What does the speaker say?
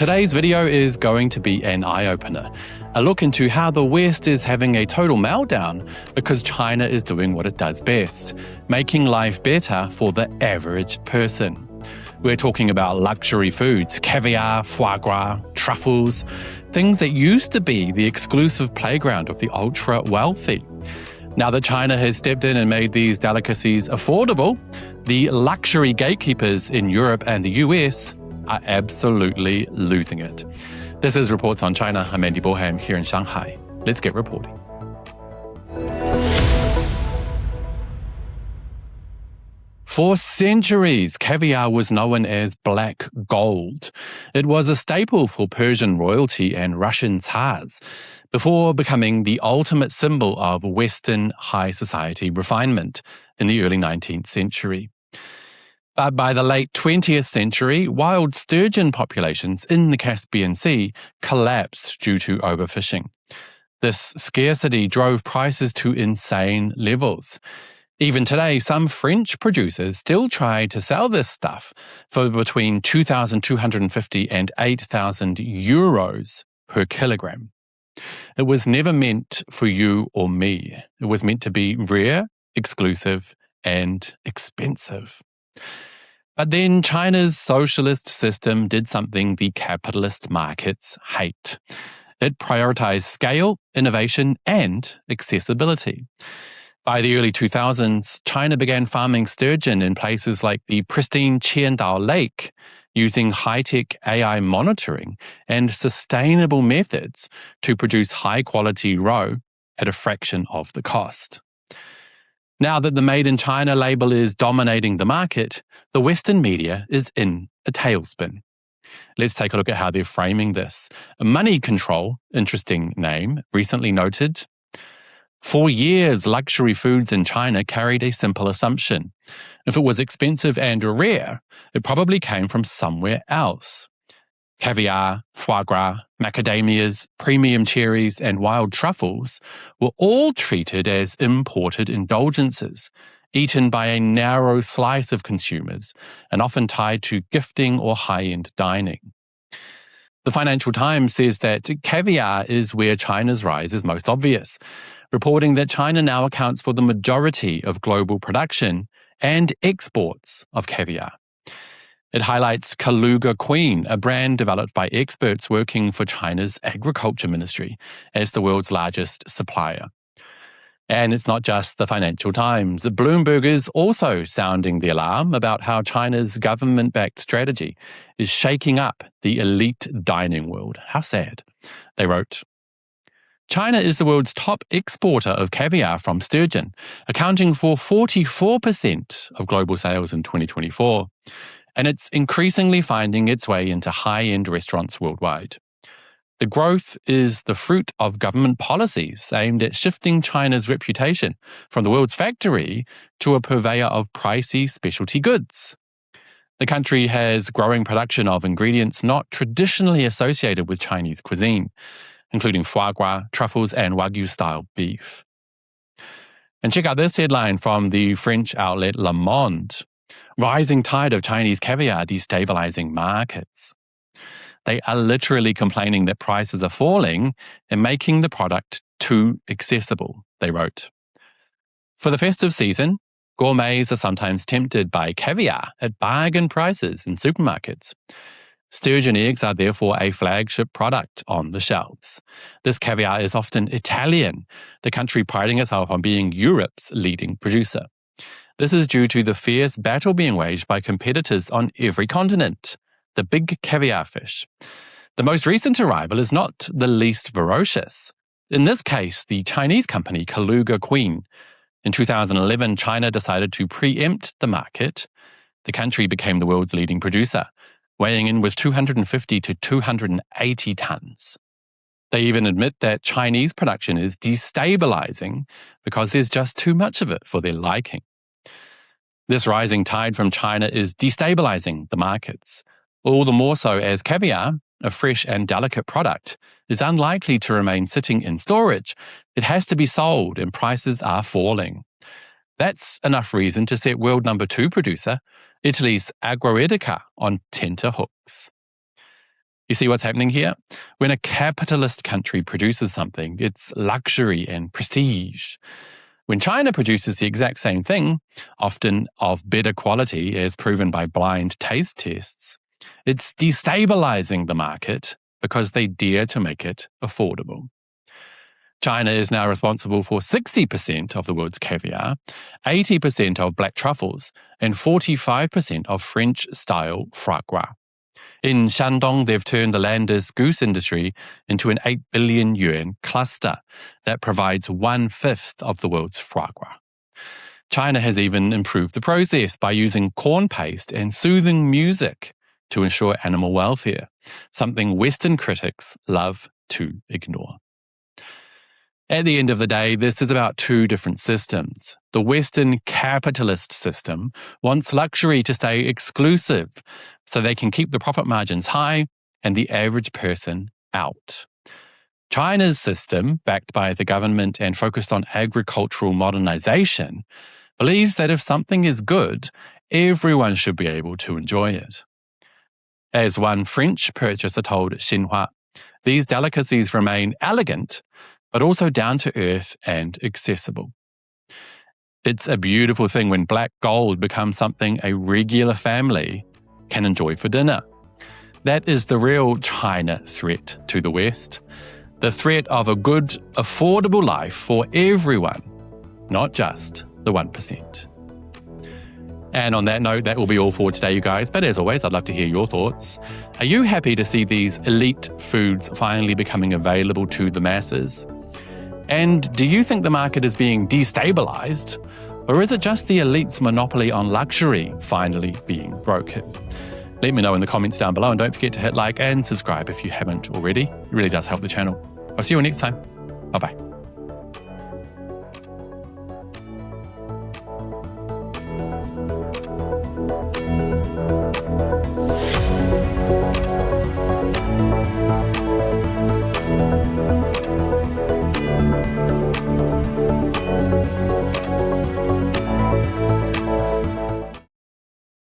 Today's video is going to be an eye-opener, a look into how the West is having a total meltdown because China is doing what it does best, making life better for the average person. We're talking about luxury foods, caviar, foie gras, truffles, things that used to be the exclusive playground of the ultra-wealthy. Now that China has stepped in and made these delicacies affordable, the luxury gatekeepers in Europe and the US are absolutely losing it. This is Reports on China. I'm Andy Borham here in Shanghai. Let's get reporting. For centuries, caviar was known as black gold. It was a staple for Persian royalty and Russian tsars, before becoming the ultimate symbol of Western high society refinement in the early 19th century. But by the late 20th century, wild sturgeon populations in the Caspian Sea collapsed due to overfishing. This scarcity drove prices to insane levels. Even today, some French producers still try to sell this stuff for between 2,250 and 8,000 euros per kilogram. It was never meant for you or me. It was meant to be rare, exclusive, and expensive. But then China's socialist system did something the capitalist markets hate. It prioritized scale, innovation, and accessibility. By the early 2000s, China began farming sturgeon in places like the pristine Qiandao Lake, using high-tech AI monitoring and sustainable methods to produce high-quality roe at a fraction of the cost. Now that the Made in China label is dominating the market, the Western media is in a tailspin. Let's take a look at how they're framing this. Money Control, interesting name, recently noted, "For years, luxury foods in China carried a simple assumption. If it was expensive and rare, it probably came from somewhere else. Caviar, foie gras, macadamias, premium cherries, and wild truffles were all treated as imported indulgences, eaten by a narrow slice of consumers, and often tied to gifting or high-end dining." The Financial Times says that caviar is where China's rise is most obvious, reporting that China now accounts for the majority of global production and exports of caviar. It highlights Kaluga Queen, a brand developed by experts working for China's Agriculture Ministry, as the world's largest supplier. And it's not just the Financial Times. Bloomberg is also sounding the alarm about how China's government-backed strategy is shaking up the elite dining world. How sad. They wrote, "China is the world's top exporter of caviar from sturgeon, accounting for 44% of global sales in 2024. And it's increasingly finding its way into high-end restaurants worldwide. The growth is the fruit of government policies aimed at shifting China's reputation from the world's factory to a purveyor of pricey specialty goods. The country has growing production of ingredients not traditionally associated with Chinese cuisine, including foie gras, truffles, and Wagyu-style beef." And check out this headline from the French outlet Le Monde. "Rising tide of Chinese caviar destabilizing markets." They are literally complaining that prices are falling and making the product too accessible, they wrote. For the festive season, gourmets are sometimes tempted by caviar at bargain prices in supermarkets. Sturgeon eggs are therefore a flagship product on the shelves. This caviar is often Italian, the country priding itself on being Europe's leading producer. This is due to the fierce battle being waged by competitors on every continent, the big caviar fish. The most recent arrival is not the least ferocious. In this case, the Chinese company Kaluga Queen. In 2011, China decided to preempt the market. The country became the world's leading producer, weighing in with 250 to 280 tons. They even admit that Chinese production is destabilizing because there's just too much of it for their liking. This rising tide from China is destabilizing the markets, all the more so as caviar, a fresh and delicate product, is unlikely to remain sitting in storage. It has to be sold and prices are falling. That's enough reason to set world number 2 producer, Italy's Agroedica, on tenterhooks. You see what's happening here? When a capitalist country produces something, it's luxury and prestige. When China produces the exact same thing, often of better quality as proven by blind taste tests, it's destabilizing the market because they dare to make it affordable. China is now responsible for 60% of the world's caviar, 80% of black truffles, and 45% of French-style foie gras. In Shandong, they've turned the lander's goose industry into an 8 billion yuan cluster that provides 1/5 of the world's foie gras. China has even improved the process by using corn paste and soothing music to ensure animal welfare, something Western critics love to ignore. At the end of the day, this is about two different systems. The Western capitalist system wants luxury to stay exclusive so they can keep the profit margins high and the average person out. China's system, backed by the government and focused on agricultural modernization, believes that if something is good, everyone should be able to enjoy it. As one French purchaser told Xinhua, these delicacies remain elegant, but also down to earth and accessible. It's a beautiful thing when black gold becomes something a regular family can enjoy for dinner. That is the real China threat to the West, the threat of a good, affordable life for everyone, not just the 1%. And on that note, that will be all for today, you guys. But as always, I'd love to hear your thoughts. Are you happy to see these elite foods finally becoming available to the masses? And do you think the market is being destabilized? Or is it just the elite's monopoly on luxury finally being broken? Let me know in the comments down below, and don't forget to hit like and subscribe if you haven't already. It really does help the channel. I'll see you all next time. Bye-bye.